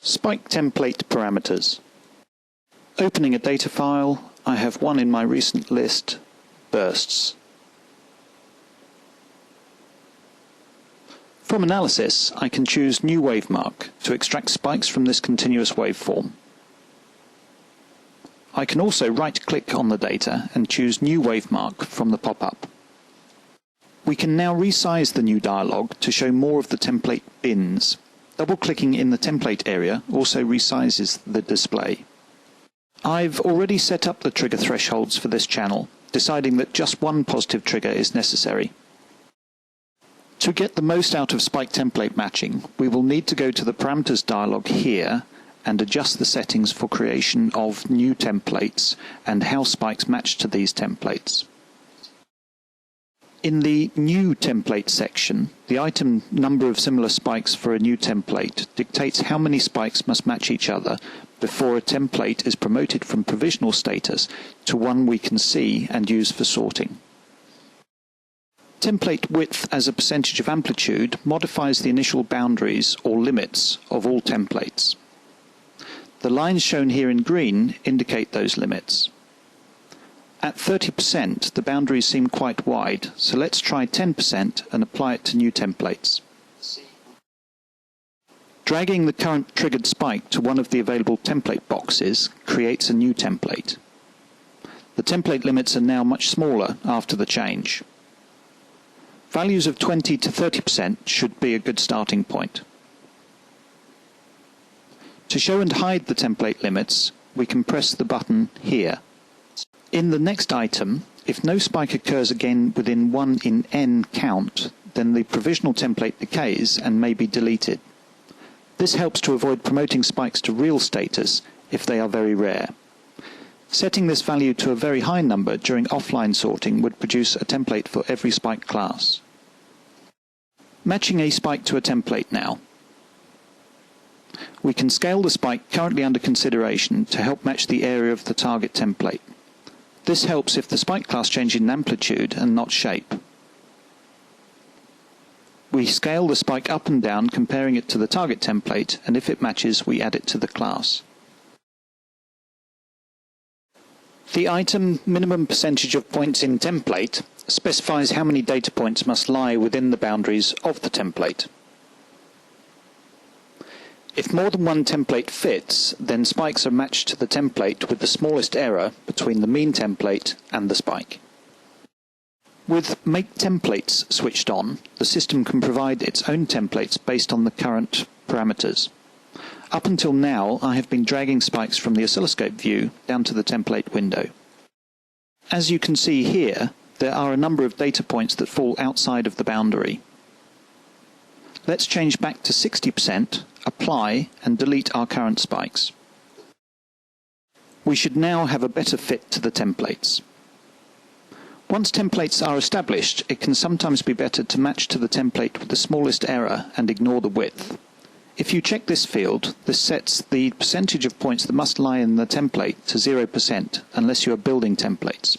Spike template parameters. Opening a data file, I have one in my recent list, bursts. From analysis, I can choose new wavemark to extract spikes from this continuous waveform. I can also right-click on the data and choose new wavemark from the pop-up. We can now resize the new dialog to show more of the template bins. Double-clicking in the template area also resizes the display. I've already set up the trigger thresholds for this channel, deciding that just one positive trigger is necessary. To get the most out of spike template matching, we will need to go to the Parameters dialog here and adjust the settings for creation of new templates and how spikes match to these templates. In the New Template section, the item number of similar spikes for a new template dictates how many spikes must match each other before a template is promoted from provisional status to one we can see and use for sorting. Template width as a percentage of amplitude modifies the initial boundaries or limits of all templates. The lines shown here in green indicate those limits. At 30%, the boundaries seem quite wide, so let's try 10% and apply it to new templates. Dragging the current triggered spike to one of the available template boxes creates a new template. The template limits are now much smaller after the change. Values of 20 to 30% should be a good starting point. To show and hide the template limits, we can press the button here. In the next item, if no spike occurs again within 1 in n count, then the provisional template decays and may be deleted. This helps to avoid promoting spikes to real status if they are very rare. Setting this value to a very high number during offline sorting would produce a template for every spike class. Matching a spike to a template now. We can scale the spike currently under consideration to help match the area of the target template. This helps if the spike class changes in amplitude and not shape. We scale the spike up and down comparing it to the target template, and if it matches, we add it to the class. The item minimum percentage of points in template specifies how many data points must lie within the boundaries of the template. If more than one template fits, then spikes are matched to the template with the smallest error between the mean template and the spike. With Make Templates switched on, the system can provide its own templates based on the current parameters. Up until now, I have been dragging spikes from the oscilloscope view down to the template window. As you can see here, there are a number of data points that fall outside of the boundary. Let's change back to 60%, apply, and delete our current spikes. We should now have a better fit to the templates. Once templates are established, it can sometimes be better to match to the template with the smallest error and ignore the width. If you check this field, this sets the percentage of points that must lie in the template to 0% unless you are building templates.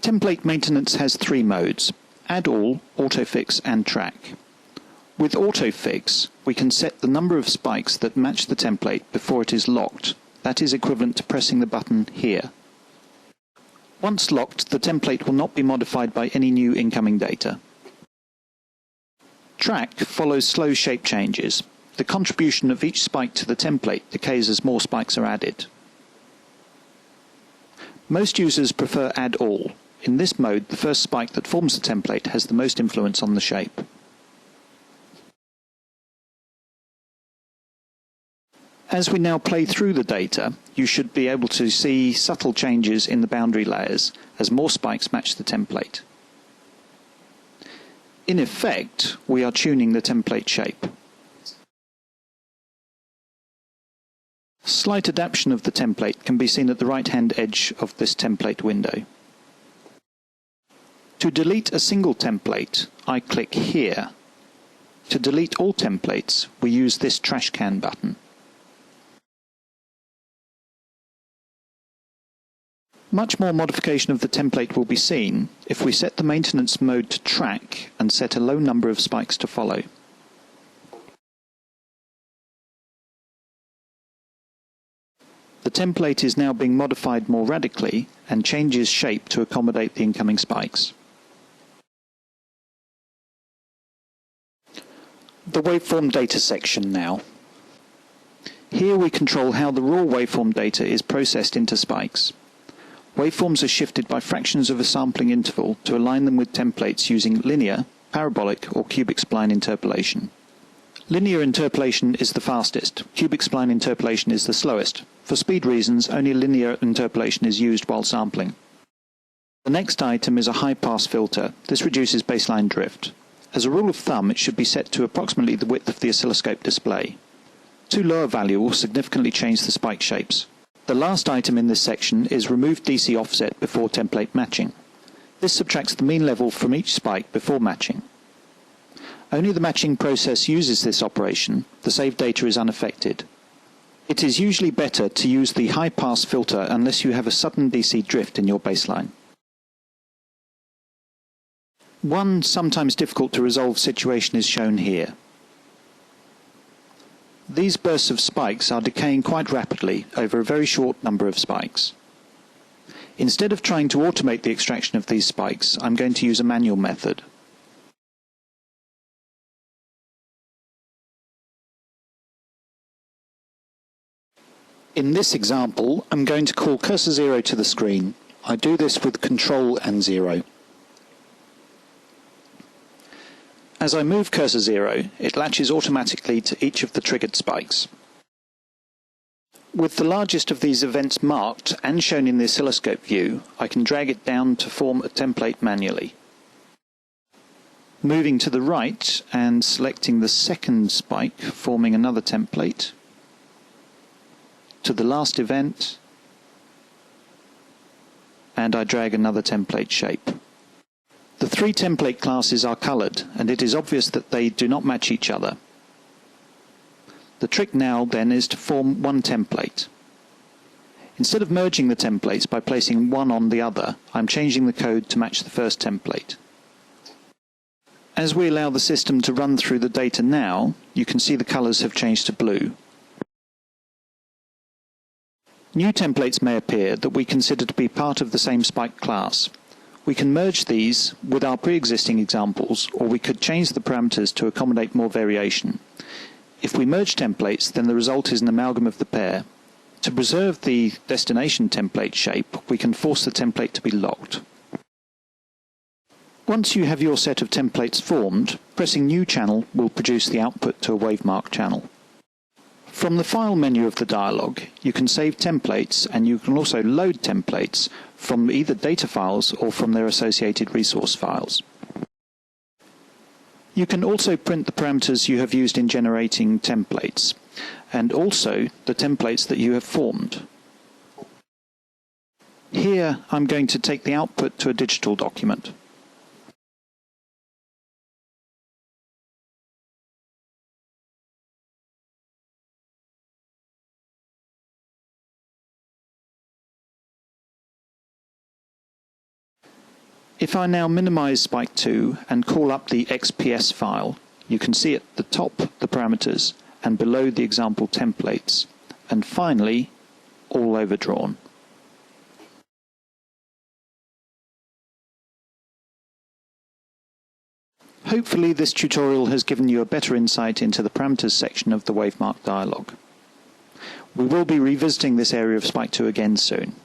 Template maintenance has 3 modes: Add All, Autofix, and Track. With Autofix, we can set the number of spikes that match the template before it is locked. That is equivalent to pressing the button here. Once locked, the template will not be modified by any new incoming data. Track follows slow shape changes. The contribution of each spike to the template decays as more spikes are added. Most users prefer Add All. In this mode, the first spike that forms the template has the most influence on the shape. As we now play through the data, you should be able to see subtle changes in the boundary layers as more spikes match the template. In effect, we are tuning the template shape. Slight adaptation of the template can be seen at the right-hand edge of this template window. To delete a single template, I click here. To delete all templates, we use this trash can button. Much more modification of the template will be seen if we set the maintenance mode to track and set a low number of spikes to follow. The template is now being modified more radically and changes shape to accommodate the incoming spikes. The waveform data section now. Here we control how the raw waveform data is processed into spikes. Waveforms are shifted by fractions of a sampling interval to align them with templates using linear, parabolic or cubic spline interpolation. Linear interpolation is the fastest, cubic spline interpolation is the slowest. For speed reasons, only linear interpolation is used while sampling. The next item is a high-pass filter. This reduces baseline drift. As a rule of thumb, it should be set to approximately the width of the oscilloscope display. Too low a value will significantly change the spike shapes. The last item in this section is remove DC offset before template matching. This subtracts the mean level from each spike before matching. Only the matching process uses this operation. The saved data is unaffected. It is usually better to use the high-pass filter unless you have a sudden DC drift in your baseline. One sometimes difficult to resolve situation is shown here. These bursts of spikes are decaying quite rapidly over a very short number of spikes. Instead of trying to automate the extraction of these spikes, I'm going to use a manual method. In this example, I'm going to call cursor 0 to the screen. I do this with Control and 0. As I move cursor 0, it latches automatically to each of the triggered spikes. With the largest of these events marked and shown in the oscilloscope view, I can drag it down to form a template manually. Moving to the right and selecting the second spike, forming another template. To the last event, and I drag another template shape. The three template classes are coloured, and it is obvious that they do not match each other. The trick now then is to form one template. Instead of merging the templates by placing one on the other, I'm changing the code to match the first template. As we allow the system to run through the data now, you can see the colours have changed to blue. New templates may appear that we consider to be part of the same spike class. We can merge these with our pre-existing examples, or we could change the parameters to accommodate more variation. If we merge templates, then the result is an amalgam of the pair. To preserve the destination template shape, we can force the template to be locked. Once you have your set of templates formed, pressing New Channel will produce the output to a wavemark channel. From the File menu of the dialog, you can save templates, and you can also load templates from either data files or from their associated resource files. You can also print the parameters you have used in generating templates, and also the templates that you have formed. Here I'm going to take the output to a digital document. If I now minimize Spike2 and call up the XPS file, you can see at the top the parameters and below the example templates, and finally all overdrawn. Hopefully this tutorial has given you a better insight into the parameters section of the wavemark dialog. We will be revisiting this area of Spike2 again soon.